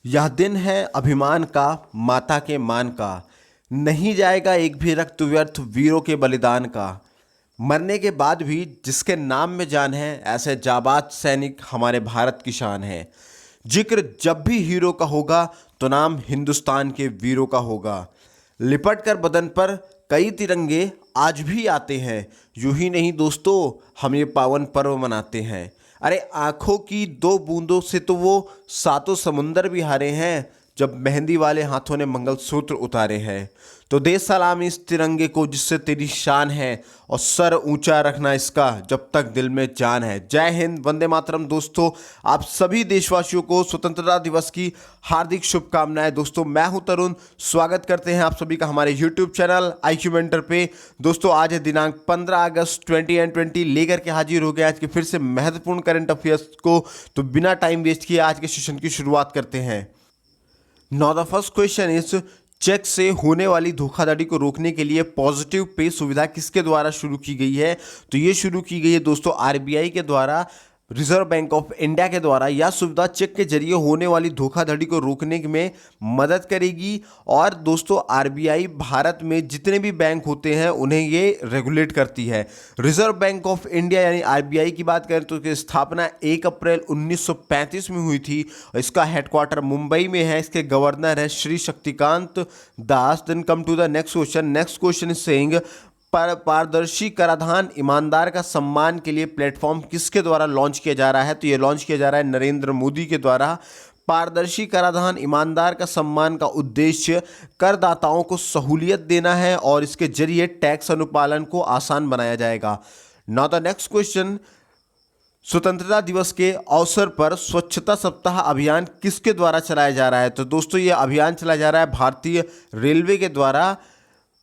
यह दिन है अभिमान का, माता के मान का। नहीं जाएगा एक भी रक्त व्यर्थ वीरों के बलिदान का। मरने के बाद भी जिसके नाम में जान है, ऐसे जाबाज सैनिक हमारे भारत की शान है। जिक्र जब भी हीरो का होगा तो नाम हिंदुस्तान के वीरों का होगा। लिपट कर बदन पर कई तिरंगे आज भी आते हैं। यूं ही नहीं दोस्तों, हम ये पावन पर्व मनाते हैं। अरे आंखों की दो बूंदों से तो वो सातों समुंदर भी हारे हैं, जब मेहंदी वाले हाथों ने मंगलसूत्र उतारे हैं। तो दे सलाम इस तिरंगे को जिससे तेरी शान है, और सर ऊंचा रखना इसका जब तक दिल में जान है। जय हिंद, वंदे मातरम। दोस्तों, आप सभी देशवासियों को स्वतंत्रता दिवस की हार्दिक शुभकामनाएं। दोस्तों, मैं हूं तरुण, स्वागत करते हैं आप सभी का हमारे यूट्यूब चैनल IQ मेंटर पे। दोस्तों, आज है दिनांक 15 अगस्त 2020, लेकर के हाजिर हो गए आज के फिर से महत्वपूर्ण करंट अफेयर्स को। तो बिना टाइम वेस्ट किए आज के सेशन की शुरुआत करते हैं। Now the first question is, check से होने वाली धोखाधड़ी को रोकने के लिए पॉजिटिव पे सुविधा किसके द्वारा शुरू की गई है? तो ये शुरू की गई है दोस्तों RBI के द्वारा, रिजर्व बैंक ऑफ इंडिया के द्वारा। यह सुविधा चेक के जरिए होने वाली धोखाधड़ी को रोकने में मदद करेगी। और दोस्तों, RBI भारत में जितने भी बैंक होते हैं उन्हें ये रेगुलेट करती है। रिजर्व बैंक ऑफ इंडिया यानी RBI की बात करें तो इसकी स्थापना 1 अप्रैल 1935 में हुई थी। इसका हेडक्वार्टर मुंबई में है। इसके गवर्नर है Shri Shaktikanta Das. Then come to the next question. Next question is saying, पारदर्शी कराधान ईमानदार का सम्मान के लिए प्लेटफॉर्म किसके द्वारा लॉन्च किया जा रहा है? तो ये लॉन्च किया जा रहा है नरेंद्र मोदी के द्वारा। पारदर्शी कराधान ईमानदार का सम्मान का उद्देश्य करदाताओं को सहूलियत देना है और इसके जरिए टैक्स अनुपालन को आसान बनाया जाएगा। नाउ द नेक्स्ट क्वेश्चन, स्वतंत्रता दिवस के अवसर पर स्वच्छता सप्ताह अभियान किसके द्वारा चलाया जा रहा है? तो दोस्तों, ये अभियान चलाया जा रहा है भारतीय रेलवे के द्वारा।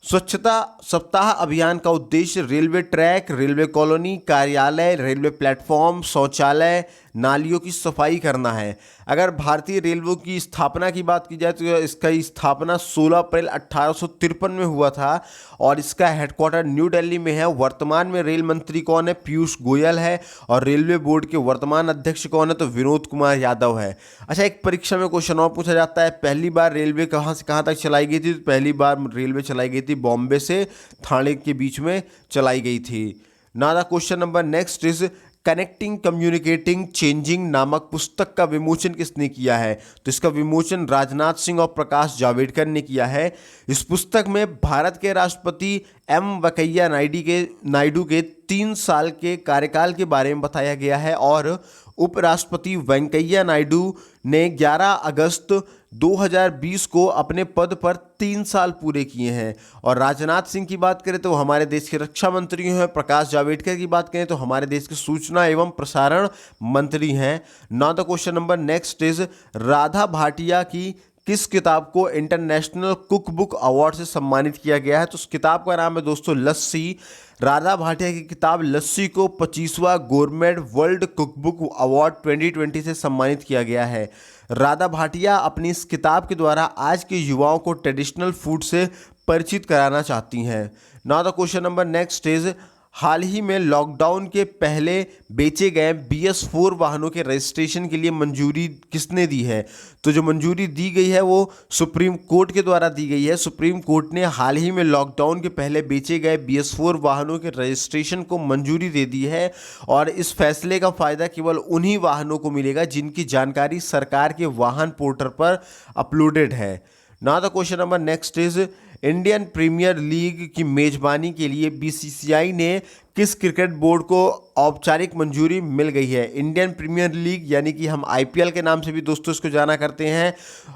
स्वच्छता सप्ताह अभियान का उद्देश्य रेलवे ट्रैक, रेलवे कॉलोनी, कार्यालय, रेलवे प्लेटफॉर्म, शौचालय, नालियों की सफाई करना है। अगर भारतीय रेलवे की स्थापना की बात की जाए तो इसका स्थापना 16 अप्रैल 1853 में हुआ था और इसका हेडक्वार्टर न्यू दिल्ली में है। वर्तमान में रेल मंत्री कौन है? पीयूष गोयल है। और रेलवे बोर्ड के वर्तमान अध्यक्ष कौन है? तो विनोद कुमार यादव है। अच्छा, एक परीक्षा में क्वेश्चन और पूछा जाता है, पहली बार रेलवे कहाँ से कहाँ तक चलाई गई थी? तो पहली बार रेलवे चलाई गई थी बॉम्बे से ठाणे के बीच में चलाई गई थी। Now the question number next is, connecting communicating changing नामक पुस्तक का विमोचन किसने किया है? तो इसका विमोचन राजनाथ सिंह और प्रकाश जावड़ेकर ने किया है। इस पुस्तक में भारत के राष्ट्रपति वेंकैया नायडू के 3 साल के कार्यकाल के बारे में बताया गया है। और उपराष्ट्रपति वेंकैया नायडू ने 11 अगस्त 2020 को अपने पद पर 3 साल पूरे किए हैं। और राजनाथ सिंह की बात करें तो हमारे देश के रक्षा मंत्री हैं। प्रकाश जावड़ेकर की बात करें तो हमारे देश के सूचना एवं प्रसारण मंत्री हैं। Now the question number next is, Radha Bhatia की किस किताब को इंटरनेशनल कुक बुक अवार्ड से सम्मानित किया गया है? तो उस किताब का नाम है दोस्तों लस्सी। राधा भाटिया की किताब लस्सी को 25वां गोरमेट वर्ल्ड कुकबुक अवार्ड 2020 से सम्मानित किया गया है। राधा भाटिया अपनी इस किताब के द्वारा आज के युवाओं को ट्रेडिशनल फूड से परिचित कराना चाहती हैं। Now the question number next is, हाल ही में लॉकडाउन के पहले बेचे गए BS4 वाहनों के रजिस्ट्रेशन के लिए मंजूरी किसने दी है? तो जो मंजूरी दी गई है वो सुप्रीम कोर्ट के द्वारा दी गई है। सुप्रीम कोर्ट ने हाल ही में लॉकडाउन के पहले बेचे गए BS4 वाहनों के रजिस्ट्रेशन को मंजूरी दे दी है। और इस फैसले का फ़ायदा केवल उन्हीं वाहनों को मिलेगा जिनकी जानकारी सरकार के वाहन पोर्टल पर अपलोडेड है। Now the question number next is, Indian Premier League की मेजबानी के लिए BCCI ने किस क्रिकेट बोर्ड को औपचारिक मंजूरी मिल गई है? इंडियन प्रीमियर लीग यानी कि हम IPL के नाम से भी दोस्तों इसको जाना करते हैं।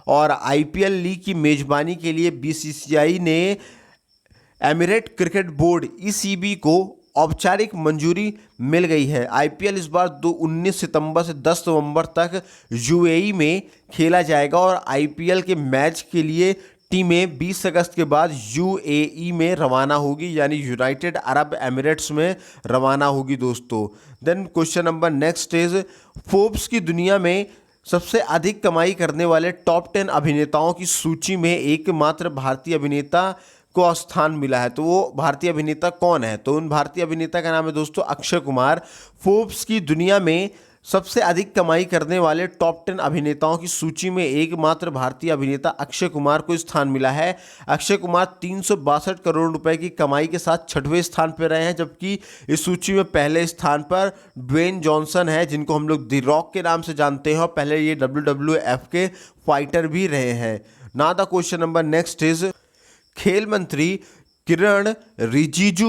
और IPL लीग की मेजबानी के लिए BCCI ने एमिरेट क्रिकेट बोर्ड ECB को औपचारिक मंजूरी मिल गई है। IPL इस बार 19 सितंबर से 10 नवंबर तक UAE में खेला जाएगा और IPL के मैच के लिए टीमें 20 अगस्त के बाद UAE में रवाना होगी, यानी यूनाइटेड अरब एमिरेट्स में रवाना होगी दोस्तों। Then question number next is, Forbes की दुनिया में सबसे अधिक कमाई करने वाले टॉप 10 अभिनेताओं की सूची में एकमात्र भारतीय अभिनेता को स्थान मिला है। तो वो भारतीय अभिनेता कौन है? तो उन भारतीय अभिनेता का नाम है दोस्तों अक्षय कुमार। फोर्ब्स की दुनिया में सबसे अधिक कमाई करने वाले टॉप 10 अभिनेताओं की सूची में एकमात्र भारतीय अभिनेता अक्षय कुमार को स्थान मिला है। अक्षय कुमार 362 करोड़ रुपए की कमाई के साथ 6वें स्थान पर रहे हैं, जबकि इस सूची में पहले स्थान पर ड्वेन जॉनसन है, जिनको हम लोग द रॉक के नाम से जानते हैं और पहले ये WWF के फाइटर भी रहे हैं। Now the question number next is, खेल मंत्री किरण रिजिजू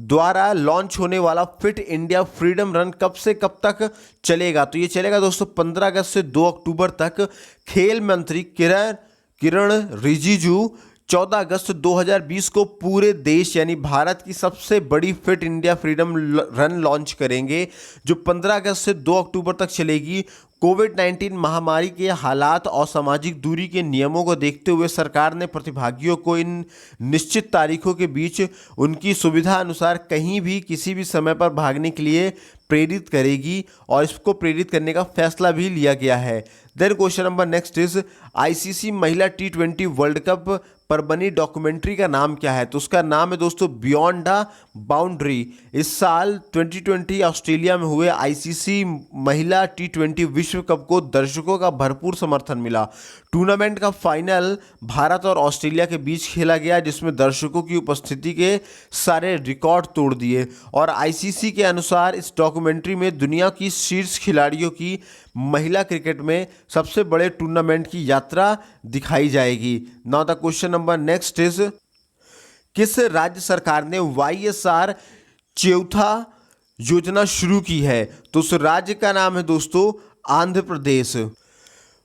द्वारा लॉन्च होने वाला फिट इंडिया फ्रीडम रन कब से कब तक चलेगा? तो ये चलेगा दोस्तों 15 अगस्त से 2 अक्टूबर तक। खेल मंत्री किरण रिजिजू 14 अगस्त 2020 को पूरे देश यानी भारत की सबसे बड़ी fit India freedom run launch करेंगे, जो 15 अगस्त से 2 अक्टूबर तक चलेगी। कोविड-19 महामारी के हालात और सामाजिक दूरी के नियमों को देखते हुए सरकार ने प्रतिभागियों को इन निश्चित तारीखों के बीच उनकी सुविधा अनुसार कहीं भी किसी भी समय पर भागने के लिए प्रेरित करेगी और इसको प्रेरित करने का फैसला भी लिया गया है। Then question number next is, ICC महिला T20 वर्ल्ड कप पर बनी डॉक्यूमेंट्री का नाम क्या है? तो उसका नाम है दोस्तों बियॉन्ड द बाउंड्री। इस साल 2020 ऑस्ट्रेलिया में हुए ICC महिला T20 विश्व कप को दर्शकों का भरपूर समर्थन मिला। टूर्नामेंट का फाइनल भारत और ऑस्ट्रेलिया के बीच खेला गया, जिसमें दर्शकों की उपस्थिति के सारे रिकॉर्ड तोड़ दिए और ICC के अनुसार इस डॉक्यूमेंट्री में दुनिया की शीर्ष खिलाड़ियों की महिला क्रिकेट में सबसे बड़े टूर्नामेंट की यात्रा दिखाई जाएगी। Now the question number next is, किस राज्य सरकार ने YSR चौथा योजना शुरू की है? तो उस राज्य का नाम है दोस्तों आंध्र प्रदेश।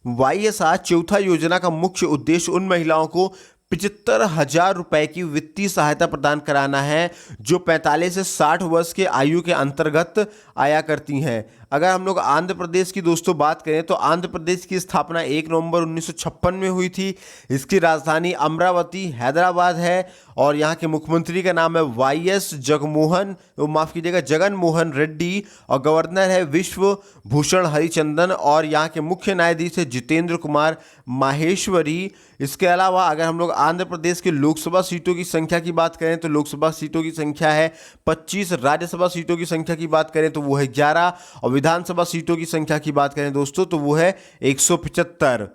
YSR चौथा योजना का मुख्य उद्देश्य उन महिलाओं को 75,000 रुपए की वित्तीय सहायता प्रदान कराना है जो 45 से 60 वर्ष के आयु के अंतर्गत आया करती हैं। अगर हम लोग आंध्र प्रदेश की दोस्तों बात करें तो आंध्र प्रदेश की स्थापना 1 नवंबर 1956 में हुई थी। इसकी राजधानी अमरावती हैदराबाद है और यहाँ के मुख्यमंत्री का नाम है जगन मोहन रेड्डी और गवर्नर है विश्व भूषण हरिचंदन और यहाँ के मुख्य न्यायाधीश है जितेंद्र कुमार माहेश्वरी। इसके अलावा अगर हम लोग आंध्र प्रदेश के लोकसभा सीटों की संख्या की बात करें तो लोकसभा सीटों की संख्या है 25, राज्यसभा सीटों की संख्या की बात करें तो वो है 11 और विधानसभा सीटों की संख्या की बात करें दोस्तों तो वो है 175।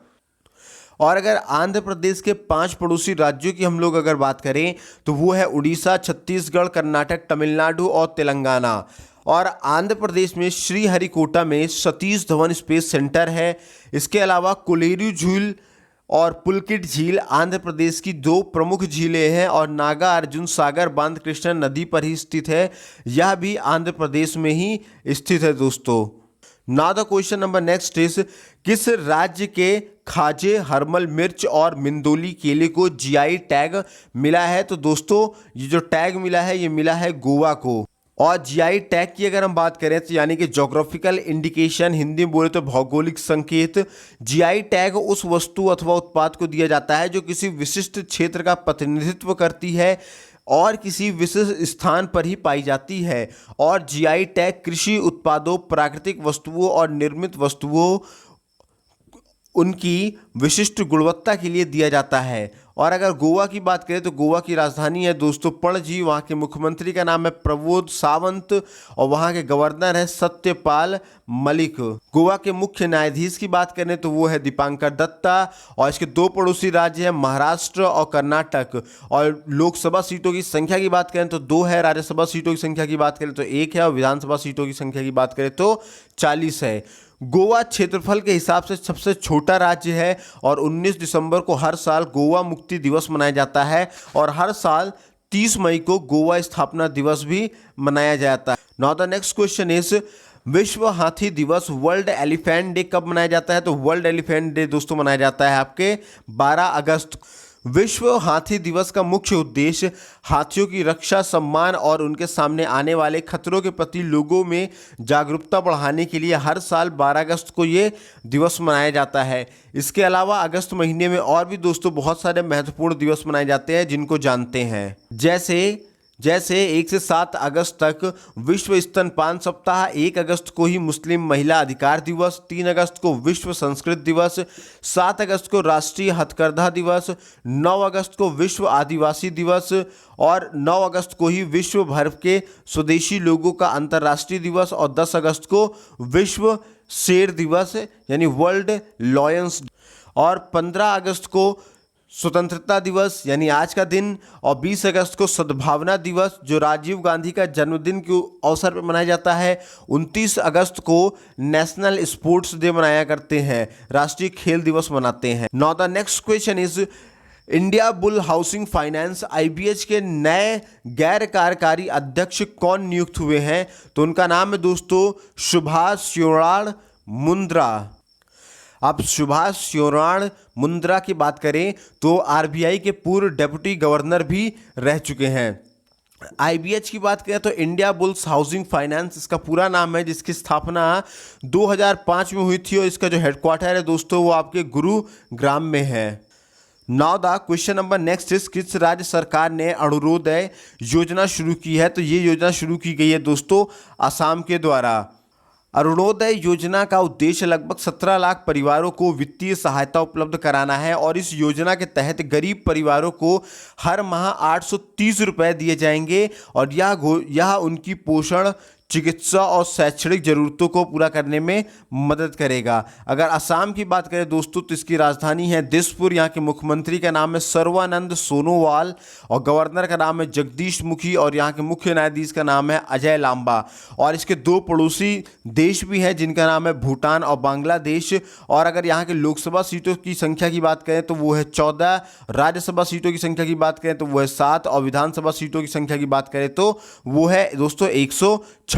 और अगर आंध्र प्रदेश के 5 पड़ोसी राज्यों की हम लोग अगर बात करें तो वो है उड़ीसा, छत्तीसगढ़, कर्नाटक, तमिलनाडु और तेलंगाना। और आंध्र प्रदेश में श्रीहरिकोटा में सतीश धवन स्पेस सेंटर है। इसके अलावा कोलेरू झील और पुलकिट झील आंध्र प्रदेश की 2 प्रमुख झीलें हैं और नागा अर्जुन सागर बांध कृष्णा नदी पर ही स्थित है। यह भी आंध्र प्रदेश में ही स्थित है दोस्तों। Now the question number next is, किस राज्य के खाजे, हरमल मिर्च और मिंदोली केले को GI टैग मिला है? तो दोस्तों ये जो टैग मिला है ये मिला है गोवा को। और GI टैग की अगर हम बात करें तो यानी कि जोग्राफिकल इंडिकेशन, हिंदी में बोले तो भौगोलिक संकेत। GI टैग उस वस्तु अथवा उत्पाद को दिया जाता है जो किसी विशिष्ट क्षेत्र का प्रतिनिधित्व करती है और किसी विशिष्ट स्थान पर ही पाई जाती है। और GI टैग कृषि उत्पादों, प्राकृतिक वस्तुओं और निर्मित वस्तुओं उनकी विशिष्ट गुणवत्ता के लिए दिया जाता है। और अगर गोवा की बात करें तो गोवा की राजधानी है दोस्तों पणजी, वहाँ के मुख्यमंत्री का नाम है प्रमोद सावंत और वहाँ के गवर्नर है सत्यपाल मलिक। गोवा के मुख्य न्यायाधीश की बात करें तो वो है दीपांकर दत्ता और इसके 2 पड़ोसी राज्य हैं महाराष्ट्र और कर्नाटक। और लोकसभा सीटों की संख्या की बात करें तो 2 है, राज्यसभा सीटों की संख्या की बात करें तो 1 है और विधानसभा सीटों की संख्या की बात करें तो 40 है। गोवा क्षेत्रफल के हिसाब से सबसे छोटा राज्य है और 19 दिसंबर को हर साल गोवा मुक्ति दिवस मनाया जाता है और हर साल 30 मई को गोवा स्थापना दिवस भी मनाया जाता है। Now the next question is, विश्व हाथी दिवस, वर्ल्ड एलिफेंट डे कब मनाया जाता है? तो वर्ल्ड एलिफेंट डे दोस्तों मनाया जाता है आपके 12 अगस्त। विश्व हाथी दिवस का मुख्य उद्देश्य हाथियों की रक्षा, सम्मान और उनके सामने आने वाले खतरों के प्रति लोगों में जागरूकता बढ़ाने के लिए हर साल 12 अगस्त को ये दिवस मनाया जाता है। इसके अलावा अगस्त महीने में और भी दोस्तों बहुत सारे महत्वपूर्ण दिवस मनाए जाते हैं जिनको जानते हैं, जैसे 1 से 7 अगस्त तक विश्व स्तनपान सप्ताह, 1 अगस्त को ही मुस्लिम महिला अधिकार दिवस, 3 अगस्त को विश्व संस्कृत दिवस, 7 अगस्त को राष्ट्रीय हथकरघा दिवस, 9 अगस्त को विश्व आदिवासी दिवस और 9 अगस्त को ही विश्व भर के स्वदेशी लोगों का अंतर्राष्ट्रीय दिवस और 10 अगस्त को विश्व शेर दिवस यानी वर्ल्ड लॉयंस, और 15 अगस्त को स्वतंत्रता दिवस यानी आज का दिन, और 20 अगस्त को सद्भावना दिवस जो राजीव गांधी का जन्मदिन के अवसर पर मनाया जाता है। 29 अगस्त को नेशनल स्पोर्ट्स डे मनाया करते हैं, राष्ट्रीय खेल दिवस मनाते हैं। Now the next question is India bull housing finance IBH के नए गैर कार्यकारी अध्यक्ष कौन नियुक्त हुए हैं? तो उनका नाम है दोस्तों सुभाष शिवराण मुंद्रा। अब सुभाष शिवराण मुंद्रा की बात करें तो RBI के पूर्व डेप्यूटी गवर्नर भी रह चुके हैं। IBH की बात करें तो इंडिया बुल्स हाउसिंग फाइनेंस इसका पूरा नाम है, जिसकी स्थापना 2005 में हुई थी और इसका जो हेडक्वार्टर है दोस्तों वो आपके गुरुग्राम में है। Now the question number next is किस राज्य सरकार ने अरुणोदय योजना शुरू की है? तो ये योजना शुरू की गई है दोस्तों असम के द्वारा। अरुणोदय योजना का उद्देश्य लगभग 17 लाख परिवारों को वित्तीय सहायता उपलब्ध कराना है और इस योजना के तहत गरीब परिवारों को हर माह 830 रुपये दिए जाएंगे और यह उनकी पोषण, चिकित्सा और शैक्षणिक जरूरतों को पूरा करने में मदद करेगा। अगर असम की बात करें दोस्तों तो इसकी राजधानी है दिसपुर। यहाँ के मुख्यमंत्री का नाम है सर्बानंद सोनोवाल और गवर्नर का नाम है जगदीश मुखी और यहाँ के मुख्य न्यायाधीश का नाम है अजय लांबा। और इसके 2 पड़ोसी देश भी हैं जिनका नाम है भूटान और बांग्लादेश। और अगर यहाँ के लोकसभा सीटों की संख्या की बात करें तो वो है 14, राज्यसभा सीटों की संख्या की बात करें तो वो है 7 और विधानसभा सीटों की संख्या की बात करें तो वो है दोस्तों 126।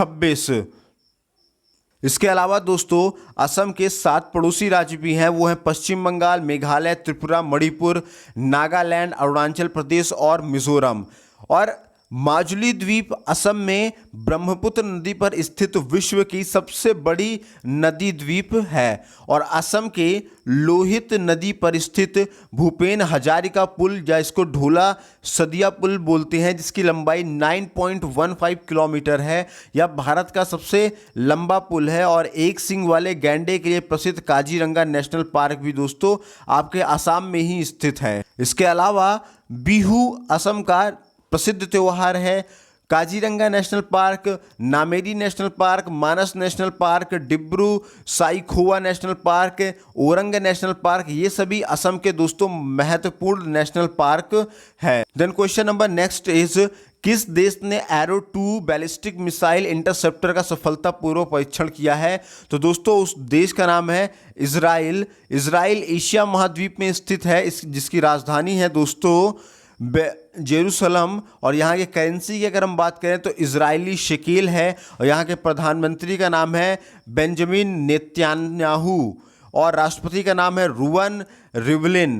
इसके अलावा दोस्तों असम के 7 पड़ोसी राज्य भी हैं, वो हैं पश्चिम बंगाल, मेघालय, त्रिपुरा, मणिपुर, नागालैंड, अरुणाचल प्रदेश और मिजोरम। और माजुली द्वीप असम में ब्रह्मपुत्र नदी पर स्थित विश्व की सबसे बड़ी नदी द्वीप है। और असम के लोहित नदी पर स्थित भूपेन हजारिका पुल या इसको ढोला सदिया पुल बोलते हैं, जिसकी लंबाई 9.15 किलोमीटर है। यह भारत का सबसे लंबा पुल है। और एक सींग वाले गैंडे के लिए प्रसिद्ध काजीरंगा नेशनल पार्क भी दोस्तों आपके असम में ही स्थित है। इसके अलावा बिहू असम का प्रसिद्ध त्यौहार है। Kaziranga national park, Nameri national park, Manas national park, Dibru Saikhowa national park, Orang national park, ये सभी असम के दोस्तों महत्वपूर्ण नेशनल पार्क है। Then question number next is किस देश ने एरो 2 बैलिस्टिक मिसाइल इंटरसेप्टर का सफलतापूर्वक परीक्षण किया है? तो दोस्तों उस देश का नाम है इजराइल। इजराइल एशिया महाद्वीप में स्थित है, जिसकी राजधानी है दोस्तों जेरूसलम। और यहाँ के करेंसी की अगर हम बात करें तो इजरायली शेकेल है। और यहाँ के प्रधानमंत्री का नाम है बेंजामिन नेतन्याहू और राष्ट्रपति का नाम है रुवन रिवलिन।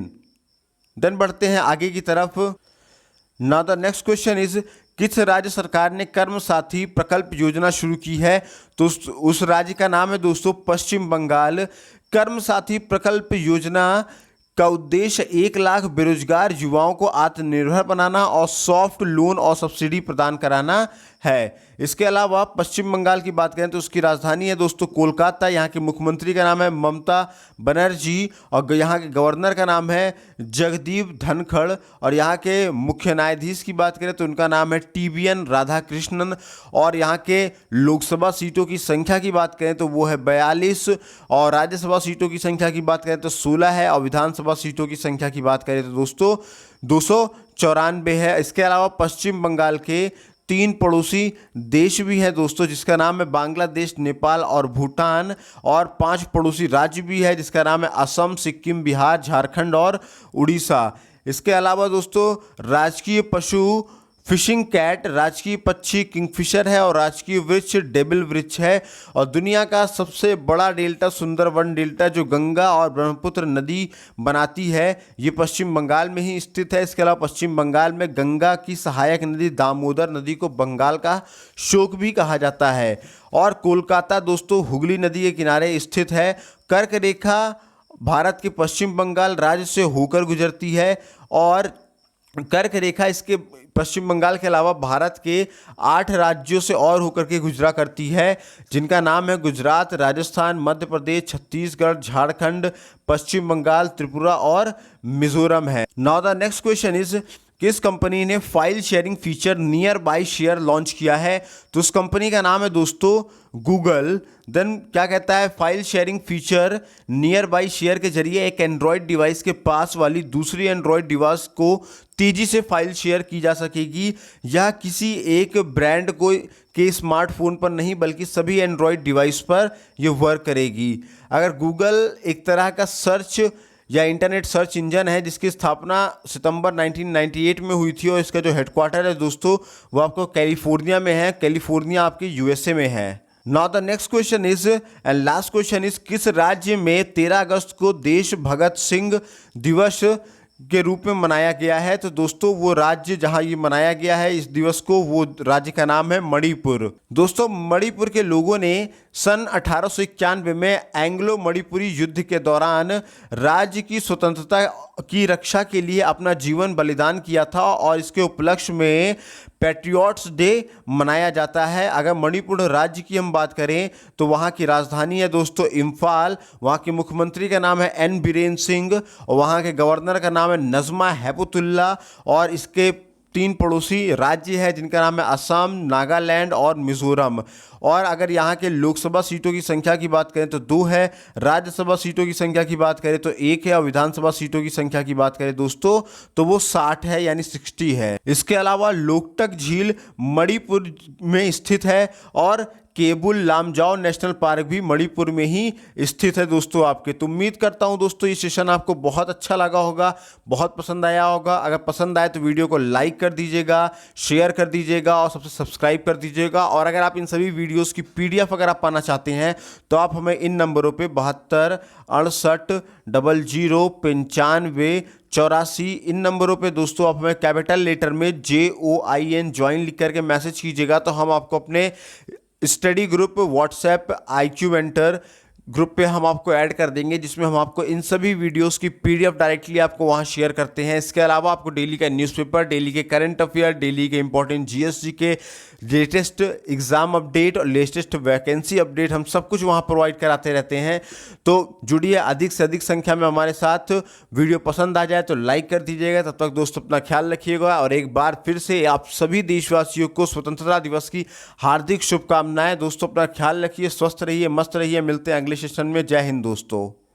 देन बढ़ते हैं आगे की तरफ। Now the next question is किस राज्य सरकार ने कर्म साथी प्रकल्प योजना शुरू की है? तो उस राज्य का नाम है दोस्तों पश्चिम बंगाल। कर्म साथी प्रकल्प योजना का उद्देश्य 1 लाख बेरोजगार युवाओं को आत्मनिर्भर बनाना और सॉफ्ट लोन और सब्सिडी प्रदान कराना है। इसके अलावा पश्चिम बंगाल की बात करें तो उसकी राजधानी है दोस्तों कोलकाता। यहाँ के मुख्यमंत्री का नाम है ममता बनर्जी और यहाँ के गवर्नर का नाम है जगदीप धनखड़। और यहाँ के मुख्य न्यायाधीश की बात करें तो उनका नाम है TBN राधाकृष्णन। और यहाँ के लोकसभा सीटों की संख्या की बात करें तो वो है 42 और राज्यसभा सीटों की संख्या की बात करें तो 16 है और विधानसभा सीटों की संख्या की बात करें तो दोस्तों 294 है। इसके अलावा पश्चिम बंगाल के 3 पड़ोसी देश भी हैं दोस्तों, जिसका नाम है बांग्लादेश, नेपाल और भूटान। और 5 पड़ोसी राज्य भी है जिसका नाम है असम, सिक्किम, बिहार, झारखंड और उड़ीसा। इसके अलावा दोस्तों राजकीय पशु फिशिंग कैट, राजकीय पक्षी किंगफिशर है और राजकीय वृक्ष डेबिल वृक्ष है। और दुनिया का सबसे बड़ा डेल्टा सुंदरवन डेल्टा जो गंगा और ब्रह्मपुत्र नदी बनाती है ये पश्चिम बंगाल में ही स्थित है। इसके अलावा पश्चिम बंगाल में गंगा की सहायक नदी दामोदर नदी को बंगाल का शोक भी कहा जाता है। और कोलकाता दोस्तों हुगली नदी के किनारे स्थित है। कर्क रेखा भारत के पश्चिम बंगाल राज्य से होकर गुजरती है और कर्क रेखा इसके पश्चिम बंगाल के अलावा भारत के 8 राज्यों से और होकर के गुजरा करती है, जिनका नाम है गुजरात, राजस्थान, मध्य प्रदेश, छत्तीसगढ़, झारखंड, पश्चिम बंगाल, त्रिपुरा और मिजोरम है। Now the next question is किस कंपनी ने file sharing feature near by share launch किया है? तो उस कंपनी का नाम है दोस्तों गूगल। देन क्या कहता है, file sharing feature near by share के जरिए एक एंड्रॉयड डिवाइस के पास वाली दूसरी एंड्रॉयड डिवाइस को तेजी से फाइल शेयर की जा सकेगी। यह किसी एक ब्रांड को के स्मार्टफोन पर नहीं बल्कि सभी एंड्रॉयड डिवाइस पर यह वर्क करेगी। अगर गूगल एक तरह का सर्च या इंटरनेट सर्च इंजन है जिसकी स्थापना सितंबर 1998 में हुई थी और इसका जो हेडक्वार्टर है दोस्तों वो आपको कैलिफोर्निया में है। कैलिफोर्निया आपके यूएसए में है। Now the next question is and last question is, किस राज्य में 13 अगस्त को देश भगत सिंह दिवस के रूप में मनाया गया है? तो दोस्तों वो राज्य जहां ये मनाया गया है इस दिवस को, वो राज्य का नाम है मणिपुर। दोस्तों मणिपुर के लोगों ने सन 1891 में एंग्लो मणिपुरी युद्ध के दौरान राज्य की स्वतंत्रता की रक्षा के लिए अपना जीवन बलिदान किया था और इसके उपलक्ष्य में पैट्रियट्स डे मनाया जाता है। अगर मणिपुर राज्य की हम बात करें तो वहाँ की राजधानी है दोस्तों इम्फाल, वहाँ के मुख्यमंत्री का नाम है एन बीरेन सिंह और वहाँ के गवर्नर का नाम है नजमा हेपतुल्ला और इसके 3 पड़ोसी राज्य है जिनका नाम है असम, नागालैंड और मिजोरम। और अगर यहाँ के लोकसभा सीटों की संख्या की बात करें तो 2 है, राज्यसभा सीटों की संख्या की बात करें तो 1 है और विधानसभा सीटों की संख्या की बात करें दोस्तों तो वो 60 है यानी 60 है। इसके अलावा लोकटक झील मणिपुर में स्थित है और केबुल लामजाओ नेशनल पार्क भी मणिपुर में ही स्थित है दोस्तों आपके। तो उम्मीद करता हूं दोस्तों ये सेशन आपको बहुत अच्छा लगा होगा, बहुत पसंद आया होगा। अगर पसंद आए तो वीडियो को लाइक कर दीजिएगा, शेयर कर दीजिएगा और सबसे सब्सक्राइब कर दीजिएगा। और अगर आप इन सभी वीडियोस की PDF अगर आप पाना चाहते हैं तो आप हमें इन नंबरों पे 72 68 00 95 84 इन नंबरों पे दोस्तों आप हमें कैपिटल लेटर में JOIN ज्वाइन लिख करके मैसेज कीजिएगा तो हम आपको अपने study group WhatsApp IQ mentor group पे हम आपको ऐड कर देंगे जिसमें हम आपको इन सभी वीडियोस की PDF डायरेक्टली आपको वहां शेयर करते हैं। इसके अलावा आपको डेली का न्यूज़पेपर, डेली के करंट अफेयर, डेली के इंपॉर्टेंट GSG के लेटेस्ट एग्जाम अपडेट और लेटेस्ट वैकेंसी अपडेट हम सब कुछ वहां प्रोवाइड कराते रहते हैं। तो जुड़िए अधिक से अधिक संख्या में हमारे साथ। वीडियो पसंद आ जाए तो लाइक कर दीजिएगा। तब तक दोस्तों अपना ख्याल रखिएगा और एक बार फिर से आप सभी देशवासियों को स्वतंत्रता दिवस की हार्दिक शुभकामनाएं। दोस्तों अपना ख्याल रखिए, स्वस्थ रहिए, मस्त रहिए। मिलते हैं अगले सेशन में। जय हिंद दोस्तों।